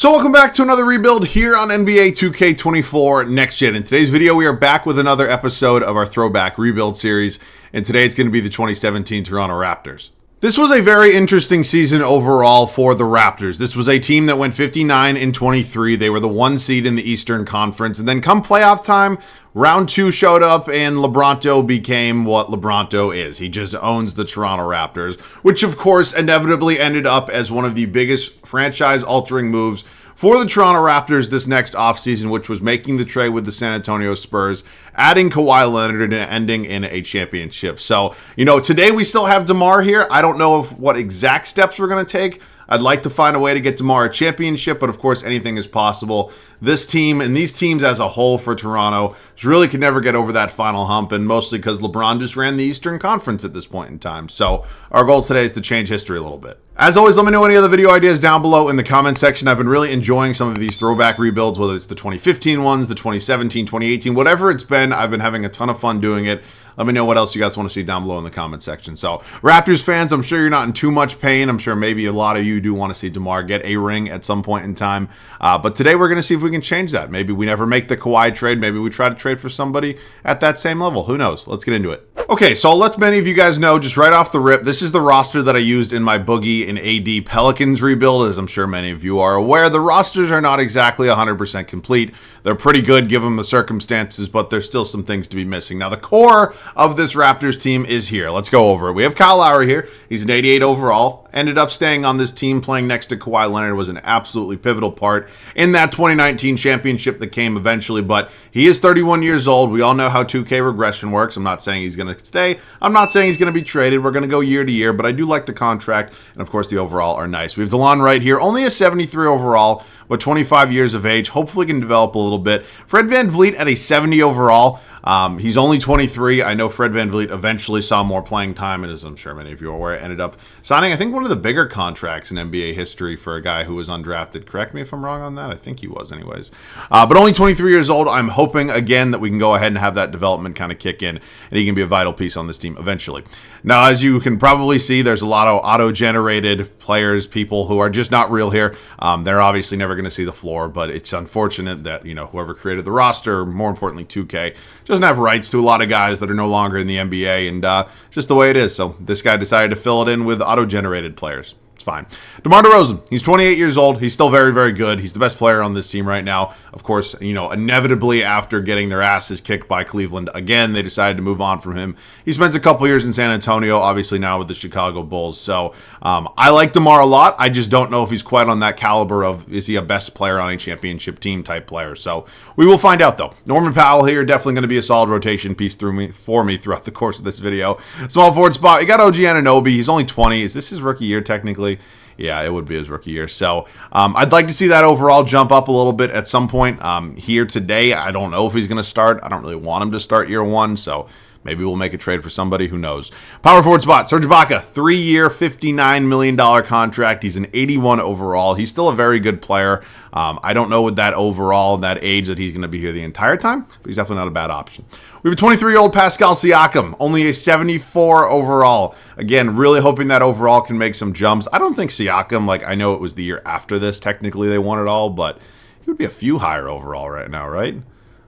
So welcome back to another rebuild here on NBA 2K24 Next Gen. In today's video, we are back with another episode of our throwback rebuild series, and today it's going to be the 2017 Toronto Raptors. This was a very interesting season overall for the Raptors. This was a team that went 59-23. They were the 1 seed in the Eastern Conference, and then come playoff time, round 2 showed up, and Lebronto became what Lebronto is. He just owns the Toronto Raptors, which of course inevitably ended up as one of the biggest franchise-altering moves for the Toronto Raptors this next offseason, which was making the trade with the San Antonio Spurs, adding Kawhi Leonard, and ending in a championship. So, today we still have DeMar here. I don't know what exact steps we're going to take. I'd like to find a way to get DeMar a championship, but of course anything is possible. This team and these teams as a whole for Toronto really could never get over that final hump, and mostly because LeBron just ran the Eastern Conference at this point in time. So our goal today is to change history a little bit. As always, let me know any other video ideas down below in the comment section. I've been really enjoying some of these throwback rebuilds, whether it's the 2015 ones, the 2017, 2018, whatever it's been. I've been having a ton of fun doing it. Let me know what else you guys want to see down below in the comment section. So, Raptors fans, I'm sure you're not in too much pain. I'm sure maybe a lot of you do want to see DeMar get a ring at some point in time. But today we're going to see if we can change that. Maybe we never make the Kawhi trade. Maybe we try to trade for somebody at that same level. Who knows? Let's get into it. Okay, so I'll let many of you guys know just right off the rip, this is the roster that I used in my Boogie and AD Pelicans rebuild. As I'm sure many of you are aware, the rosters are not exactly 100% complete. They're pretty good given the circumstances, but there's still some things to be missing. Now, the core of this Raptors team is here. Let's go over it. We have Kyle Lowry here. He's an 88 overall. Ended up staying on this team, playing next to Kawhi Leonard, was an absolutely pivotal part in that 2019 championship that came eventually, but he is 31 years old. We all know how 2K regression works. I'm not saying he's going to stay. I'm not saying he's going to be traded. We're going to go year to year, but I do like the contract, and of course the overall are nice. We have DeLon Wright here, only a 73 overall, but 25 years of age. Hopefully can develop a little bit. Fred VanVleet at a 70 overall. He's only 23. I know Fred VanVleet eventually saw more playing time, and as I'm sure many of you are aware, ended up signing, I think, one of the bigger contracts in NBA history for a guy who was undrafted. Correct me if I'm wrong on that. I think he was anyways. But only 23 years old. I'm hoping, again, that we can go ahead and have that development kind of kick in, and he can be a vital piece on this team eventually. Now, as you can probably see, there's a lot of auto-generated players, people who are just not real here. They're obviously never going to see the floor, but it's unfortunate that, whoever created the roster, more importantly 2K, doesn't have rights to a lot of guys that are no longer in the NBA, and just the way it is. So this guy decided to fill it in with auto-generated players. It's fine. DeMar DeRozan, he's 28 years old. He's still very, very good. He's the best player on this team right now. Of course, inevitably after getting their asses kicked by Cleveland again, they decided to move on from him. He spent a couple years in San Antonio, obviously now with the Chicago Bulls. So I like DeMar a lot. I just don't know if he's quite on that caliber of, is he a best player on a championship team type player? So we will find out though. Norman Powell here, definitely going to be a solid rotation piece for me throughout the course of this video. Small forward spot, you got OG Anunoby. He's only 20. Is this his rookie year technically? Yeah, it would be his rookie year. So I'd like to see that overall jump up a little bit at some point. Here today, I don't know if he's going to start. I don't really want him to start year 1, so maybe we'll make a trade for somebody. Who knows? Power forward spot, Serge Ibaka, 3-year, $59 million contract. He's an 81 overall. He's still a very good player. I don't know with that overall, that age, that he's going to be here the entire time, but he's definitely not a bad option. We have a 23-year-old Pascal Siakam, only a 74 overall. Again, really hoping that overall can make some jumps. I don't think Siakam, I know it was the year after this, technically they won it all, but he would be a few higher overall right now, right?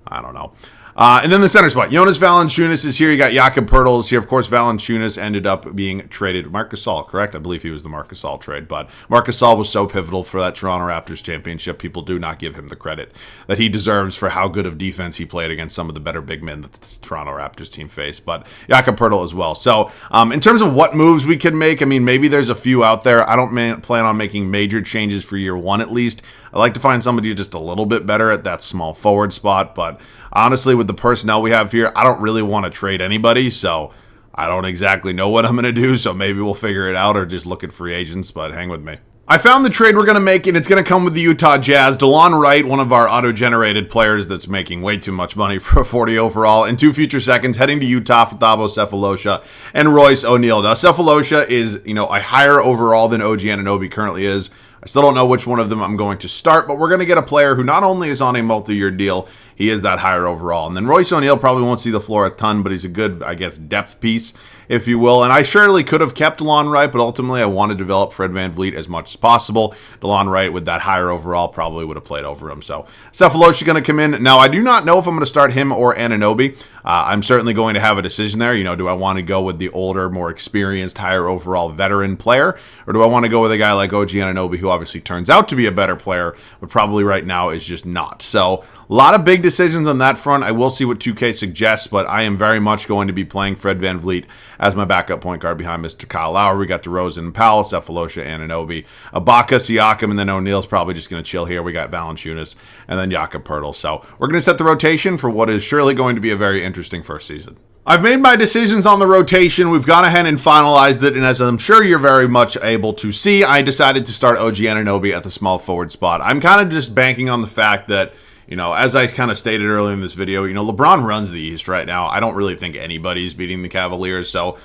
I don't know. And then the center spot, Jonas Valanciunas is here. You got Jakob Poeltl is here. Of course, Valanciunas ended up being traded. Marc Gasol, correct? I believe he was the Marc Gasol trade. But Marc Gasol was so pivotal for that Toronto Raptors championship. People do not give him the credit that he deserves for how good of defense he played against some of the better big men that the Toronto Raptors team faced. But Jakob Poeltl as well. So in terms of what moves we can make, I mean, maybe there's a few out there. I don't plan on making major changes for year 1 at least. I like to find somebody just a little bit better at that small forward spot, but honestly, with the personnel we have here, I don't really want to trade anybody, so I don't exactly know what I'm going to do, so maybe we'll figure it out or just look at free agents, but hang with me. I found the trade we're going to make, and it's going to come with the Utah Jazz. DeLon Wright, one of our auto-generated players that's making way too much money for a 40 overall, and 2 future seconds, heading to Utah for Thabo Sefolosha and Royce O'Neal. Now, Sefolosha is, a higher overall than OG Anunoby currently is. I I still don't know which one of them I'm going to start, but we're going to get a player who not only is on a multi-year deal, he is that higher overall. And then Royce O'Neal probably won't see the floor a ton, but he's a good, I guess, depth piece, if you will. And I surely could have kept DeLon Wright, but ultimately I want to develop Fred VanVleet as much as possible. DeLon Wright, with that higher overall, probably would have played over him. So Cephalosha going to come in. Now, I do not know if I'm going to start him or Anunoby. I'm certainly going to have a decision there. Do I want to go with the older, more experienced, higher overall veteran player, or do I want to go with a guy like OG Anunoby, who obviously turns out to be a better player, but probably right now is just not? So a lot of big decisions on that front. I will see what 2K suggests, but I am very much going to be playing Fred VanVleet as my backup point guard behind Mr. Kyle Lowry. We got DeRozan and Powell, Cephalosha, Anunoby, Ibaka, Siakam, and then O'Neal's probably just going to chill here. We got Valanciunas and then Jakob Poeltl. So we're going to set the rotation for what is surely going to be a very interesting first season. I've made my decisions on the rotation. We've gone ahead and finalized it, and as I'm sure you're very much able to see, I decided to start OG Anunoby at the small forward spot. I'm kind of just banking on the fact that, as I kind of stated earlier in this video, LeBron runs the East right now. I don't really think anybody's beating the Cavaliers, so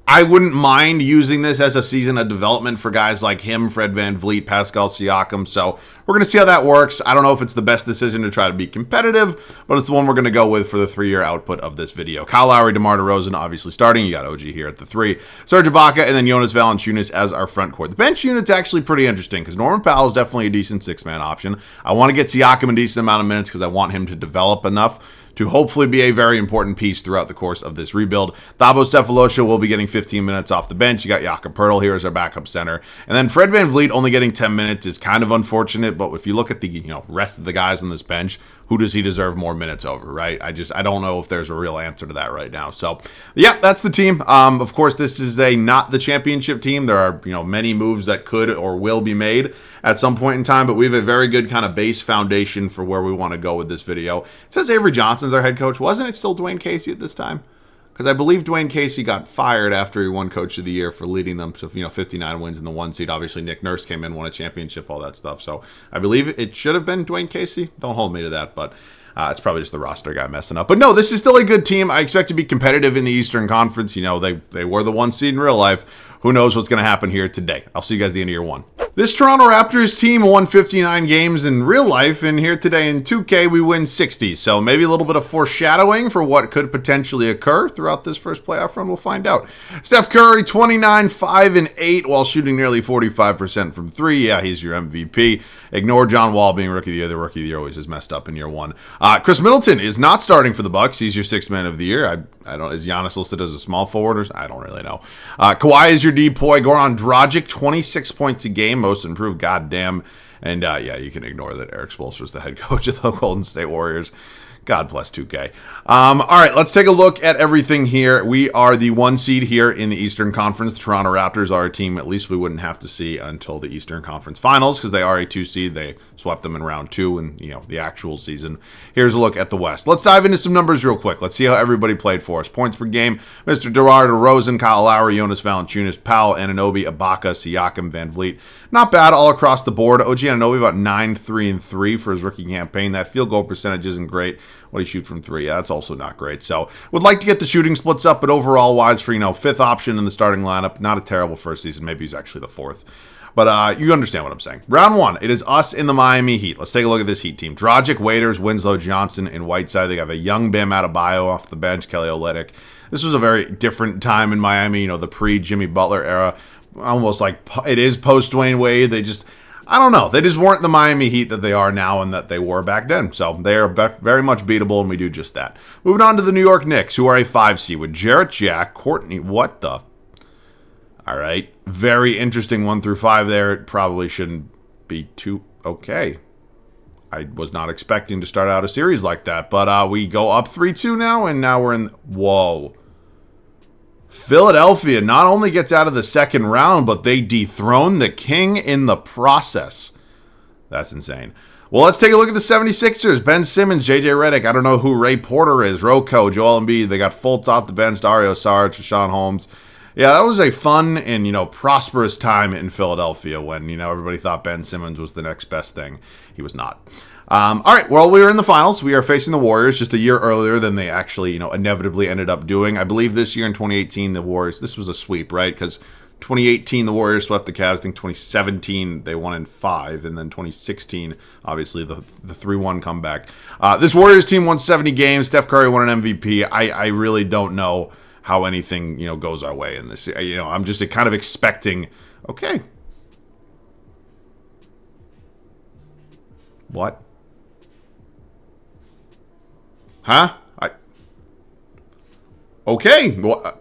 I wouldn't mind using this as a season of development for guys like him, Fred VanVleet, Pascal Siakam. So we're going to see how that works. I don't know if it's the best decision to try to be competitive, but it's the one we're going to go with for the 3-year output of this video. Kyle Lowry, DeMar DeRozan, obviously starting. You got OG here at the 3. Serge Ibaka, and then Jonas Valanciunas as our front court. The bench unit's actually pretty interesting because Norman Powell is definitely a decent 6-man option. I want to get Siakam a decent amount of minutes because I want him to develop enough to hopefully be a very important piece throughout the course of this rebuild. Thabo Cephalosha will be getting 15 minutes off the bench. You got Jakob Poeltl here as our backup center. And then Fred VanVleet only getting 10 minutes is kind of unfortunate, but if you look at the rest of the guys on this bench, who does he deserve more minutes over, right? I don't know if there's a real answer to that right now. So, yeah, that's the team. Of course, this is not the championship team. There are, many moves that could or will be made at some point in time, but we have a very good kind of base foundation for where we want to go with this video. It says Avery Johnson's our head coach. Wasn't it still Dwayne Casey at this time? Because I believe Dwayne Casey got fired after he won Coach of the Year for leading them to 59 wins in the 1 seed. Obviously, Nick Nurse came in, won a championship, all that stuff. So I believe it should have been Dwayne Casey. Don't hold me to that, but it's probably just the roster guy messing up. But no, this is still a good team. I expect to be competitive in the Eastern Conference. They were the 1 seed in real life. Who knows what's going to happen here today? I'll see you guys at the end of year 1. This Toronto Raptors team won 59 games in real life, and here today in 2K we win 60. So maybe a little bit of foreshadowing for what could potentially occur throughout this first playoff run. We'll find out. Steph Curry, 29, 5, and 8 while shooting nearly 45% from 3. Yeah, he's your MVP. Ignore John Wall being Rookie of the Year. The Rookie of the Year always is messed up in year 1. Chris Middleton is not starting for the Bucks. He's your 6th man of the year. I don't. Is Giannis listed as a small forward? Or, I don't really know. Kawhi is your DPOY. Goran Dragic, 26 points a game, most improved. Goddamn. And yeah, you can ignore that Eric Spoelstra is the head coach of the Golden State Warriors. God bless 2K. All right, let's take a look at everything here. We are the 1 seed here in the Eastern Conference. The Toronto Raptors are a team at least we wouldn't have to see until the Eastern Conference Finals because they are a 2 seed. They swept them in round 2 in the actual season. Here's a look at the West. Let's dive into some numbers real quick. Let's see how everybody played for us. Points per game, Mr. DeMar DeRozan, Kyle Lowry, Jonas Valanciunas, Powell, Anunoby, Ibaka, Siakam, VanVleet. Not bad all across the board. OG Anunoby about 9, 3, and 3 for his rookie campaign. That field goal percentage isn't great. What do you shoot from 3? Yeah, that's also not great. So would like to get the shooting splits up, but overall wise for 5th option in the starting lineup, not a terrible first season. Maybe he's actually the 4th. But you understand what I'm saying. Round 1, it is us in the Miami Heat. Let's take a look at this Heat team. Dragic, Waiters, Winslow, Johnson, and Whiteside. They have a young Bam Adebayo off the bench, Kelly Olynyk. This was a very different time in Miami, the pre-Jimmy Butler era. Almost like it is post-Dwayne Wade. They just, I don't know. They just weren't the Miami Heat that they are now and that they were back then. So they are very much beatable, and we do just that. Moving on to the New York Knicks, who are a 5 seed with Jarrett Jack, Courtney, what the... All right. Very interesting 1 through 5 there. It probably shouldn't be too okay. I was not expecting to start out a series like that. But we go up 3-2 now, and now we're in... Whoa. Philadelphia not only gets out of the second round, but they dethrone the king in the process. That's insane. Well, let's take a look at the 76ers. Ben Simmons, JJ Redick. I don't know who Ray Porter is. Rocco, Joel Embiid. They got Fultz off the bench. Dario Saric, Rashawn Holmes. Yeah, that was a fun and, prosperous time in Philadelphia when, everybody thought Ben Simmons was the next best thing. He was not. All right, well, we are in the finals. We are facing the Warriors just a year earlier than they actually, inevitably ended up doing. I believe this year in 2018, the Warriors, this was a sweep, right? Because 2018, the Warriors swept the Cavs. I think 2017, they won in 5. And then 2016, obviously, the 3-1 comeback. This Warriors team won 70 games. Steph Curry won an MVP. I really don't know how anything, goes our way in this. I'm just kind of expecting, okay. What? Huh? Okay. Well,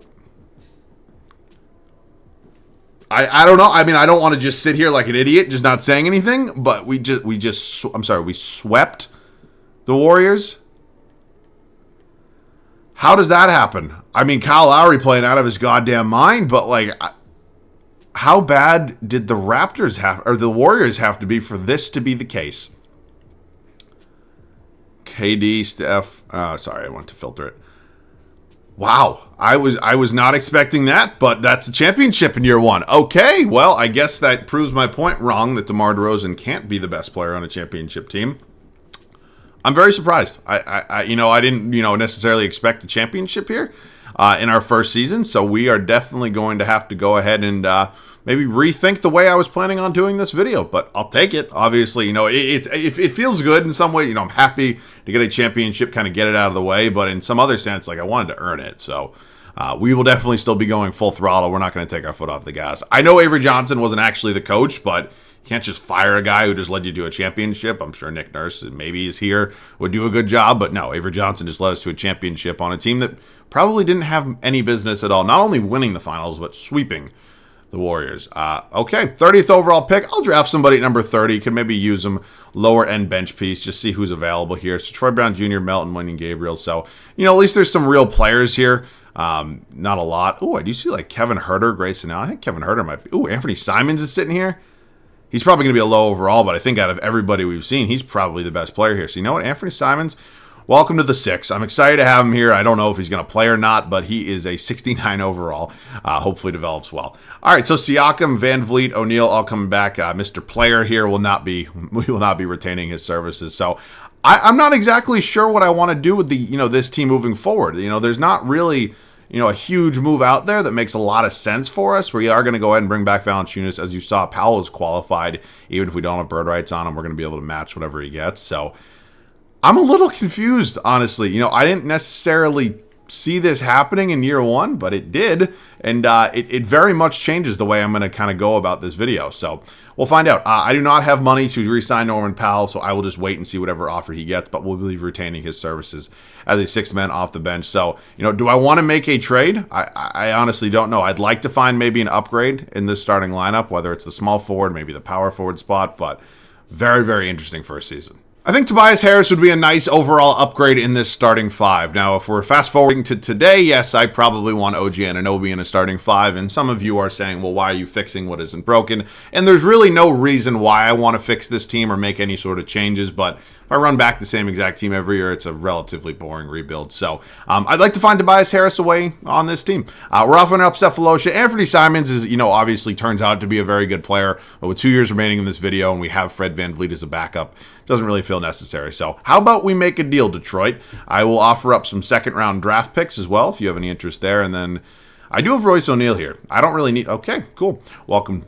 I don't know. I mean, I don't want to just sit here like an idiot, just not saying anything. But we swept the Warriors. How does that happen? I mean, Kyle Lowry playing out of his goddamn mind, but like, how bad did the Raptors have, or the Warriors have to be for this to be the case? KD, Steph. Sorry, I want to filter it. Wow, I was not expecting that, but that's a championship in year 1. Okay, well, I guess that proves my point wrong that DeMar DeRozan can't be the best player on a championship team. I'm very surprised. I didn't necessarily expect a championship here in our first season, so we are definitely going to have to go ahead and maybe rethink the way I was planning on doing this video, but I'll take it. Obviously, it feels good in some way. I'm happy to get a championship, kind of get it out of the way, but in some other sense, like I wanted to earn it. So we will definitely still be going full throttle. We're not going to take our foot off the gas. I know Avery Johnson wasn't actually the coach, but you can't just fire a guy who just led you to a championship. I'm sure Nick Nurse, maybe he's here, would do a good job, but no, Avery Johnson just led us to a championship on a team that probably didn't have any business at all, not only winning the finals, but sweeping the Warriors. Okay, 30th overall pick. I'll draft somebody at number 30. Could maybe use them lower end bench piece. Just see who's available here. So Troy Brown Jr., Melton, Wenyen Gabriel. So, at least there's some real players here. Not a lot. Oh, I do see like Kevin Huerter, Grayson Allen. I think Kevin Huerter might be. Oh, Anthony Simons is sitting here. He's probably going to be a low overall, but I think out of everybody we've seen, he's probably the best player here. So you know what? Anthony Simons, welcome to the 6. I'm excited to have him here. I don't know if he's going to play or not, but he is a 69 overall. Hopefully develops well. All right, so Siakam, Van Vliet, O'Neal all coming back. Mr. Player here we will not be retaining his services. So I'm not exactly sure what I want to do with the this team moving forward. There's not really a huge move out there that makes a lot of sense for us. We are going to go ahead and bring back Valanciunas. As you saw, Powell is qualified. Even if we don't have bird rights on him, we're going to be able to match whatever he gets. So I'm a little confused, honestly. I didn't necessarily see this happening in year 1, but it did. And it very much changes the way I'm going to kind of go about this video. So we'll find out. I do not have money to re-sign Norman Powell, so I will just wait and see whatever offer he gets, but we'll be retaining his services as a 6th man off the bench. So, do I want to make a trade? I honestly don't know. I'd like to find maybe an upgrade in this starting lineup, whether it's the small forward, maybe the power forward spot, but very, very interesting first season. I think Tobias Harris would be a nice overall upgrade in this starting 5. Now, if we're fast forwarding to today, yes, I probably want OG Anunoby in a starting 5. And some of you are saying, well, why are you fixing what isn't broken? And there's really no reason why I want to fix this team or make any sort of changes. But if I run back the same exact team every year, it's a relatively boring rebuild. So I'd like to find Tobias Harris away on this team. We're offering up Cephalosha. Anthony Simons is, obviously turns out to be a very good player. But with 2 years remaining in this video and we have Fred VanVleet as a backup, doesn't really feel necessary. So how about we make a deal, Detroit? I will offer up some 2nd round draft picks as well if you have any interest there. And then I do have Royce O'Neal here. I don't really need... Okay, cool. Welcome,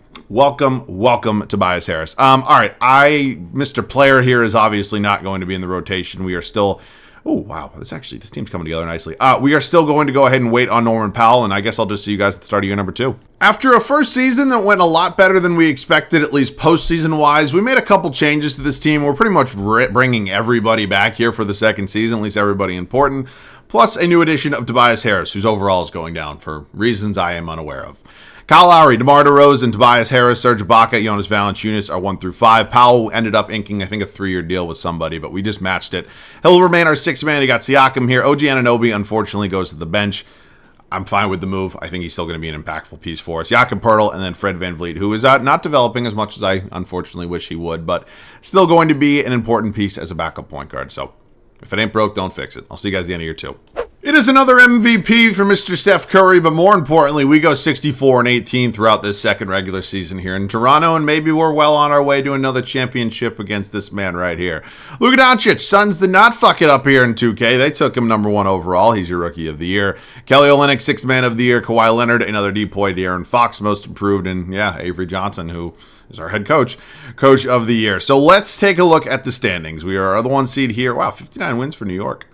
Tobias Harris. All right, Mr. Player here is obviously not going to be in the rotation. We are still... Oh, wow. This team's coming together nicely. We are still going to go ahead and wait on Norman Powell, and I guess I'll just see you guys at the start of year number 2. After a first season that went a lot better than we expected, at least postseason-wise, we made a couple changes to this team. We're pretty much bringing everybody back here for the 2nd season, at least everybody important, plus a new addition of Tobias Harris, whose overall is going down for reasons I am unaware of. Kyle Lowry, DeMar DeRozan, Tobias Harris, Serge Ibaka, Jonas Valanciunas are 1 through 5. Powell ended up inking, I think, a 3-year deal with somebody, but we just matched it. He'll remain our 6th man. You got Siakam here. OG Anunoby, unfortunately, goes to the bench. I'm fine with the move. I think he's still going to be an impactful piece for us. Jakob Poeltl and then Fred VanVleet, who is not developing as much as I unfortunately wish he would, but still going to be an important piece as a backup point guard. So if it ain't broke, don't fix it. I'll see you guys at the end of year 2. It is another MVP for Mr. Steph Curry, but more importantly, we go 64-18 throughout this second regular season here in Toronto, and maybe we're well on our way to another championship against this man right here. Luka Doncic, Suns did not fuck it up here in 2K. They took him number 1 overall. He's your rookie of the year. Kelly Olynyk, 6th man of the year. Kawhi Leonard, another Depoy, De'Aaron Fox, most improved, and yeah, Avery Johnson, who is our head coach of the year. So let's take a look at the standings. We are the 1 seed here. Wow, 59 wins for New York.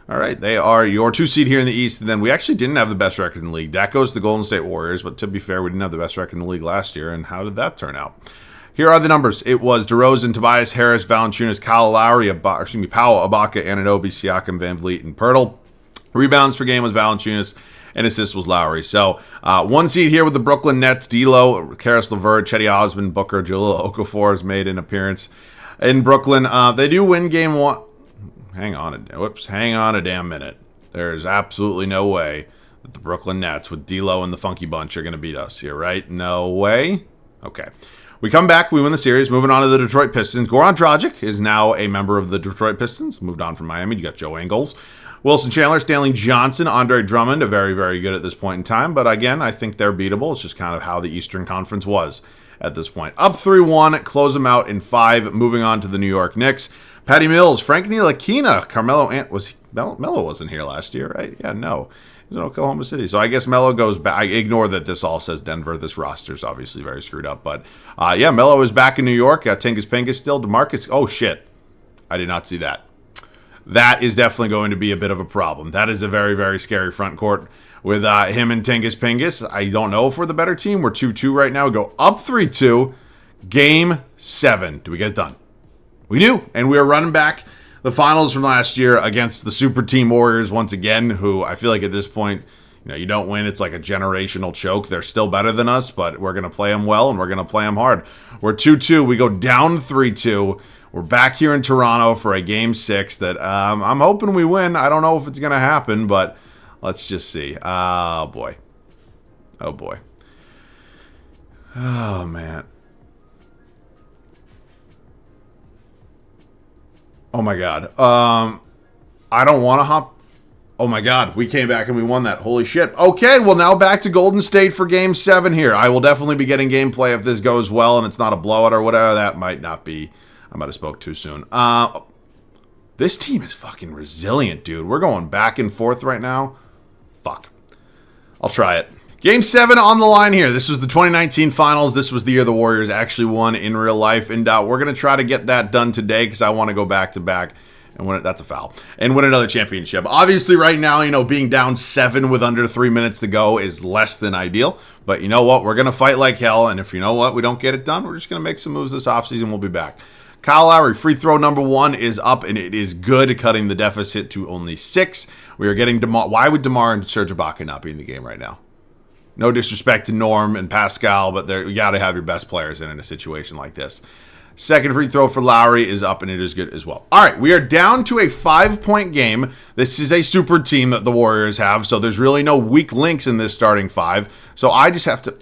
All right, they are your 2 seed here in the East, and then we actually didn't have the best record in the league. That goes to the Golden State Warriors, but to be fair, we didn't have the best record in the league last year, and how did that turn out? Here are the numbers. It was DeRozan, Tobias Harris, Valanciunas, Kyle Lowry, Powell, Ibaka, Anunoby, Siakam, Van Vliet, and Pirtle. Rebounds per game was Valanciunas, and assists was Lowry. So 1 seed here with the Brooklyn Nets, D'Lo, Karis LeVert, Chetty Osman, Booker, Jahlil Okafor has made an appearance in Brooklyn. They do win game 1. Hang on a damn minute. There's absolutely no way that the Brooklyn Nets with D'Lo and the Funky Bunch are going to beat us here, right? No way? Okay. We come back, we win the series, moving on to the Detroit Pistons. Goran Dragic is now a member of the Detroit Pistons, moved on from Miami. You got Joe Ingles, Wilson Chandler, Stanley Johnson, Andre Drummond, are very, very good at this point in time. But again, I think they're beatable. It's just kind of how the Eastern Conference was at this point. Up 3-1, close them out in 5, moving on to the New York Knicks. Patty Mills, Frank Ntilikina, Carmelo Melo wasn't here last year, right? Yeah, no. He was in Oklahoma City. So I guess Melo goes back. I ignore that this all says Denver. This roster's obviously very screwed up. But yeah, Melo is back in New York. Tingus Pingus still. DeMarcus. Oh, shit. I did not see that. That is definitely going to be a bit of a problem. That is a very, very scary front court with him and Tingus Pingus. I don't know if we're the better team. We're 2-2 right now. We go up 3-2. Game 7. Do we get it done? We do, and we are running back the finals from last year against the Super Team Warriors once again, who I feel like at this point, you don't win. It's like a generational choke. They're still better than us, but we're going to play them well, and we're going to play them hard. We're 2-2. We go down 3-2. We're back here in Toronto for a Game 6 that I'm hoping we win. I don't know if it's going to happen, but let's just see. Oh, boy. Oh, boy. Oh, man. Oh my God. I don't want to hop. Oh my God. We came back and we won that. Holy shit. Okay. Well, now back to Golden State for game 7 here. I will definitely be getting gameplay if this goes well and it's not a blowout or whatever. That might not be. I might have spoke too soon. This team is fucking resilient, dude. We're going back and forth right now. Fuck. I'll try it. Game 7 on the line here. This was the 2019 finals. This was the year the Warriors actually won in real life. And we're going to try to get that done today because I want to go back-to-back and win it. That's a foul. And win another championship. Obviously, right now, being down 7 with under 3 minutes to go is less than ideal. But you know what? We're going to fight like hell. And if we don't get it done, we're just going to make some moves this offseason. We'll be back. Kyle Lowry, free throw number 1 is up, and it is good, cutting the deficit to only 6. We are getting DeMar. Why would DeMar and Serge Ibaka not be in the game right now? No disrespect to Norm and Pascal, but you got to have your best players in a situation like this. Second free throw for Lowry is up, and it is good as well. All right, we are down to a 5-point game. This is a super team that the Warriors have, so there's really no weak links in this starting 5. So I just have to...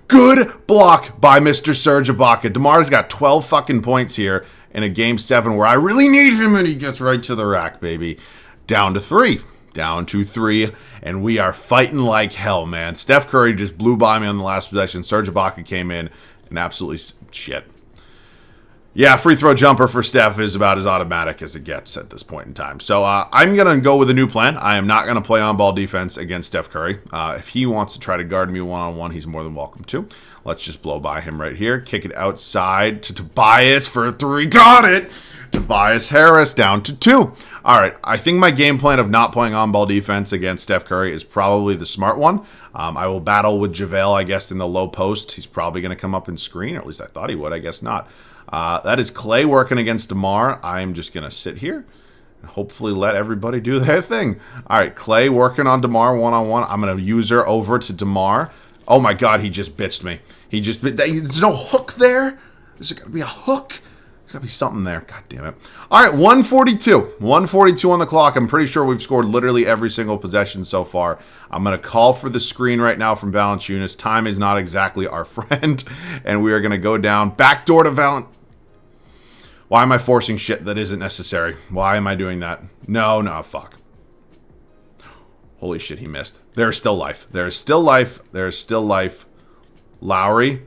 Good block by Mr. Serge Ibaka. DeMar's got 12 fucking points here in a game 7 where I really need him, and he gets right to the rack, baby. Down to 3. Down to 3, and we are fighting like hell, man. Steph Curry just blew by me on the last possession. Serge Ibaka came in and absolutely shit. Yeah, free throw jumper for Steph is about as automatic as it gets at this point in time. So I'm going to go with a new plan. I am not going to play on-ball defense against Steph Curry. If he wants to try to guard me one-on-one, he's more than welcome to. Let's just blow by him right here. Kick it outside to Tobias for a 3. Got it! Tobias Harris down to 2. All right, I think my game plan of not playing on-ball defense against Steph Curry is probably the smart one. I will battle with JaVale, I guess, in the low post. He's probably going to come up and screen, or at least I thought he would. I guess not. That is Clay working against DeMar. I'm just going to sit here and hopefully let everybody do their thing. All right, Clay working on DeMar one-on-one. I'm going to use her over to DeMar. Oh, my God, he just bitched me. There's no hook there. There's got to be a hook. There's got to be something there. God damn it. All right, 142. 142 on the clock. I'm pretty sure we've scored literally every single possession so far. I'm going to call for the screen right now from Valanciunas. Time is not exactly our friend, and we are going to go down. Backdoor to Valanciunas. Why am I forcing shit that isn't necessary? Why am I doing that? No, fuck. Holy shit, he missed. There is still life. There is still life. There is still life. Lowry.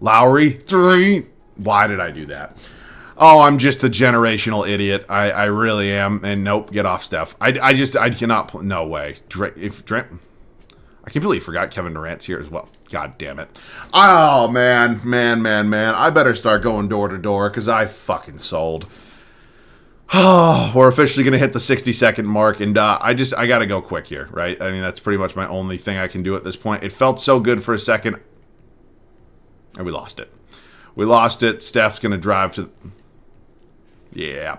3. Why did I do that? Oh, I'm just a generational idiot. I really am. And nope, get off, Steph. I cannot. No way. I completely forgot Kevin Durant's here as well. God damn it. Oh, man. I better start going door to door because I fucking sold. Oh, we're officially going to hit the 60-second mark, and I got to go quick here, right? I mean, that's pretty much my only thing I can do at this point. It felt so good for a second, and we lost it. Steph's going to drive to... Yeah.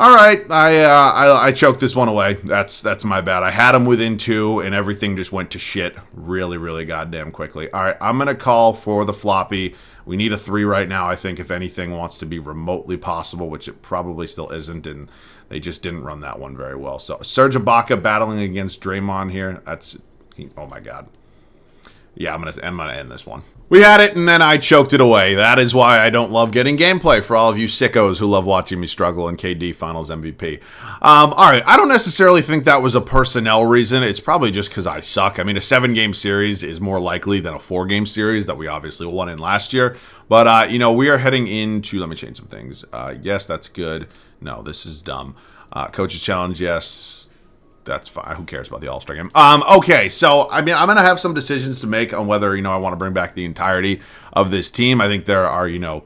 All right, I choked this one away. That's my bad. I had him within 2, and everything just went to shit really goddamn quickly. All right, I'm going to call for the floppy. We need a 3 right now, I think, if anything wants to be remotely possible, which it probably still isn't, and they just didn't run that one very well. So Serge Ibaka battling against Draymond here. Oh, my God. Yeah, I'm gonna end this one. We had it, and then I choked it away. That is why I don't love getting gameplay for all of you sickos who love watching me struggle in KD Finals MVP. All right, I don't necessarily think that was a personnel reason. It's probably just because I suck. I mean, a 7-game series is more likely than a 4-game series that we obviously won in last year. But, we are heading into... Let me change some things. Yes, that's good. No, this is dumb. Coach's challenge, yes. That's fine. Who cares about the All-Star game? Okay, so, I mean, I'm going to have some decisions to make on whether, I want to bring back the entirety of this team. I think there are,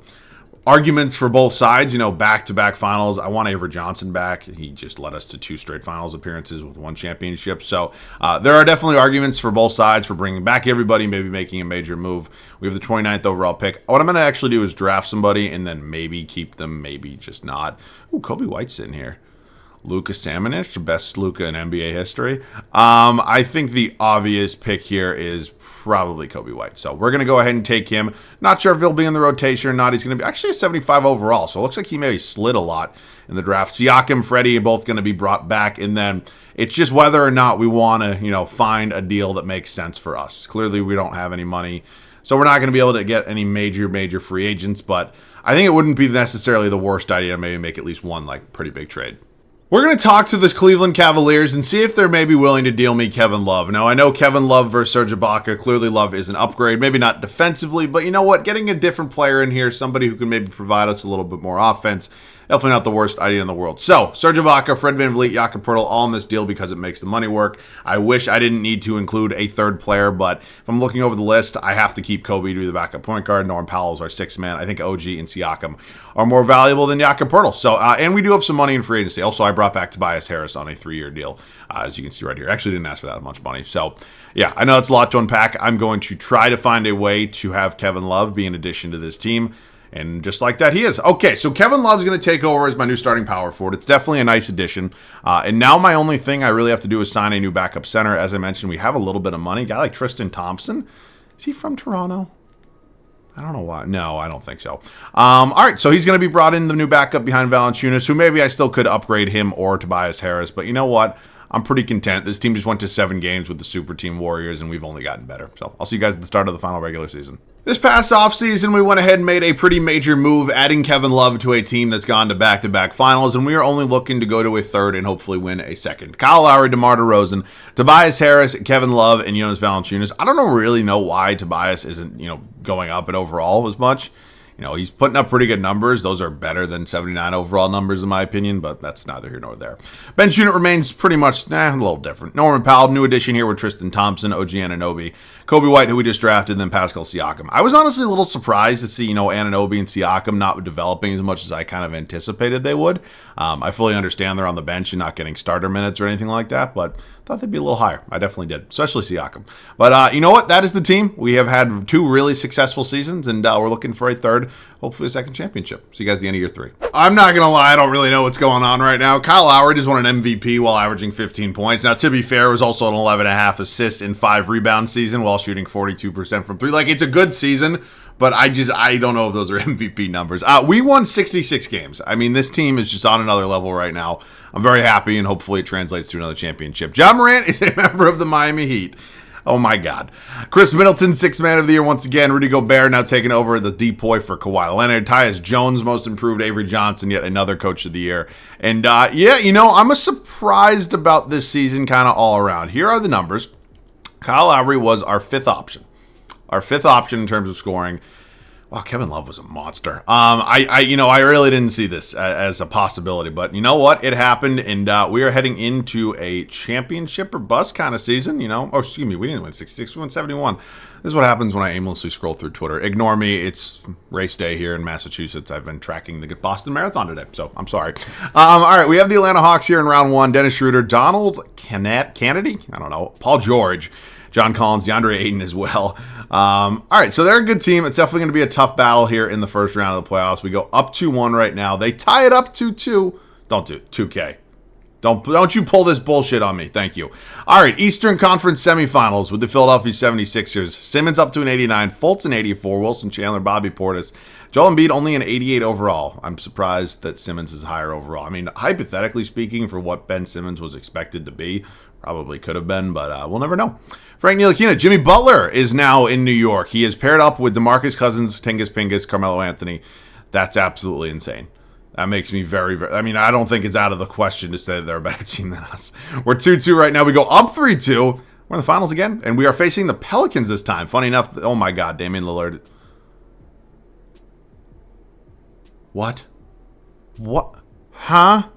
arguments for both sides, back-to-back finals. I want Avery Johnson back. He just led us to 2 straight finals appearances with 1 championship. So, there are definitely arguments for both sides for bringing back everybody, maybe making a major move. We have the 29th overall pick. What I'm going to actually do is draft somebody and then maybe keep them, maybe just not. Ooh, Kobe White's in here. Luka Samanic, the best Luka in NBA history. I think the obvious pick here is probably Kobe White. So we're going to go ahead and take him. Not sure if he'll be in the rotation or not. He's going to be actually a 75 overall. So it looks like he maybe slid a lot in the draft. Siakam, Freddie are both going to be brought back. And then it's just whether or not we want to, find a deal that makes sense for us. Clearly, we don't have any money. So we're not going to be able to get any major free agents. But I think it wouldn't be necessarily the worst idea to maybe make at least one pretty big trade. We're going to talk to the Cleveland Cavaliers and see if they're maybe willing to deal me Kevin Love. Now, I know Kevin Love versus Serge Ibaka. Clearly, Love is an upgrade. Maybe not defensively, but you know what? Getting a different player in here, somebody who can maybe provide us a little bit more offense, definitely not the worst idea in the world. So, Serge Ibaka, Fred VanVleet, Jakob Poeltl, all in this deal because it makes the money work. I wish I didn't need to include a third player, but if I'm looking over the list, I have to keep Kobe to be the backup point guard. Norm Powell is our 6th man. I think OG and Siakam are more valuable than Jakob Poeltl. So, and we do have some money in free agency. Also, I brought back Tobias Harris on a 3-year deal, as you can see right here. Actually didn't ask for that much money. So, yeah, I know it's a lot to unpack. I'm going to try to find a way to have Kevin Love be an addition to this team. And just like that, he is. Okay, so Kevin Love's going to take over as my new starting power forward. It's definitely a nice addition. And now my only thing I really have to do is sign a new backup center. As I mentioned, we have a little bit of money. A guy like Tristan Thompson. Is he from Toronto? I don't know why. No, I don't think so. All right, so he's going to be brought in, the new backup behind Valanciunas, who maybe I still could upgrade him or Tobias Harris. But you know what? I'm pretty content. This team just went to 7 games with the Super Team Warriors, and we've only gotten better. So I'll see you guys at the start of the final regular season. This past offseason, we went ahead and made a pretty major move, adding Kevin Love to a team that's gone to back-to-back finals, and we are only looking to go to a 3rd and hopefully win a 2nd. Kyle Lowry, DeMar DeRozan, Tobias Harris, Kevin Love, and Jonas Valanciunas. I don't really know why Tobias isn't, going up in overall as much. He's putting up pretty good numbers. Those are better than 79 overall numbers in my opinion, but that's neither here nor there. Bench unit remains pretty much a little different. Norman Powell, new addition here with Tristan Thompson, OG Anunoby, Kobe White, who we just drafted, and then Pascal Siakam. I was honestly a little surprised to see, Anunoby and Siakam not developing as much as I kind of anticipated they would. I fully understand they're on the bench and not getting starter minutes or anything like that, but I thought they'd be a little higher. I definitely did, especially Siakam. But you know what? That is the team. We have had 2 really successful seasons, and we're looking for a 3rd, hopefully a 2nd championship. See you guys at the end of year 3. I'm not going to lie. I don't really know what's going on right now. Kyle Lowry just won an MVP while averaging 15 points. Now, to be fair, it was also an 11.5 assists and 5 rebound season while shooting 42% from 3. It's a good season, but I don't know if those are MVP numbers. We won 66 games. I mean, this team is just on another level right now. I'm very happy, and hopefully it translates to another championship. Ja Morant is a member of the Miami Heat. Oh my God. Chris Middleton, sixth man of the year once again. Rudy Gobert now taking over the depoy for Kawhi Leonard. Tyus Jones, most improved. Avery Johnson, yet another coach of the year. And yeah, I'm surprised about this season kind of all around. Here are the numbers. Kyle Lowry was our fifth option. Our fifth option in terms of scoring. Wow, Kevin Love was a monster. I really didn't see this as a possibility, but you know what? It happened, and we are heading into a championship or bust kind of season. We didn't win 66, we won 71. This is what happens when I aimlessly scroll through Twitter. Ignore me. It's race day here in Massachusetts. I've been tracking the Boston Marathon today, so I'm sorry. All right, we have the Atlanta Hawks here in round one. Dennis Schroeder, Donald Kennedy, I don't know, Paul George, John Collins, DeAndre Ayton as well. All right, so they're a good team. It's definitely going to be a tough battle here in the first round of the playoffs. We go up 2-1 right now. They tie it up 2-2. Don't do it. 2K. Don't you pull this bullshit on me. Thank you. All right, Eastern Conference semifinals with the Philadelphia 76ers. Simmons up to an 89, Fultz an 84, Wilson Chandler, Bobby Portis. Joel Embiid only an 88 overall. I'm surprised that Simmons is higher overall. I mean, hypothetically speaking, for what Ben Simmons was expected to be, probably could have been, but we'll never know. Frank Ntilikina, Jimmy Butler is now in New York. He is paired up with DeMarcus Cousins, Tingus Pingus, Carmelo Anthony. That's absolutely insane. That makes me very, very... I mean, I don't think it's out of the question to say that they're a better team than us. We're 2-2 right now. We go up 3-2. We're in the finals again, and we are facing the Pelicans this time. Funny enough, oh my God, Damian Lillard. What? Huh?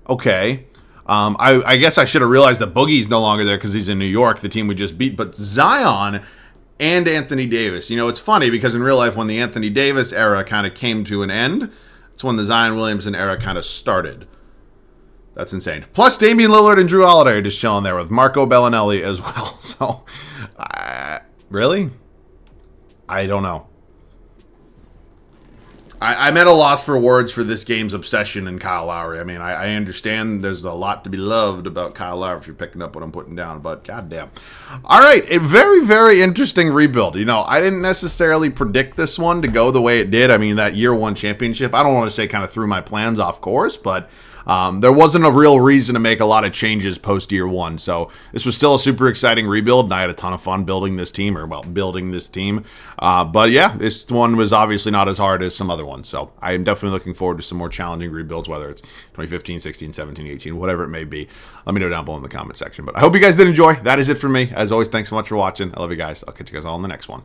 Okay. I guess I should have realized that Boogie's no longer there because he's in New York, the team we just beat. But Zion and Anthony Davis. It's funny because in real life, when the Anthony Davis era kind of came to an end, it's when the Zion Williamson era kind of started. That's insane. Plus, Damian Lillard and Drew Holiday are just chilling there with Marco Bellinelli as well. So, really? I don't know. I'm at a loss for words for this game's obsession in Kyle Lowry. I mean, I understand there's a lot to be loved about Kyle Lowry if you're picking up what I'm putting down, but goddamn. All right, a very, very interesting rebuild. I didn't necessarily predict this one to go the way it did. I mean, that year one championship, I don't want to say kind of threw my plans off course, but there wasn't a real reason to make a lot of changes post year one. So this was still a super exciting rebuild, and I had a ton of fun building this team. But yeah, this one was obviously not as hard as some other ones. So I am definitely looking forward to some more challenging rebuilds, whether it's 2015, 16, 17, 18, whatever it may be. Let me know down below in the comment section. But I hope you guys did enjoy. That is it for me. As always, thanks so much for watching. I love you guys. I'll catch you guys all in the next one.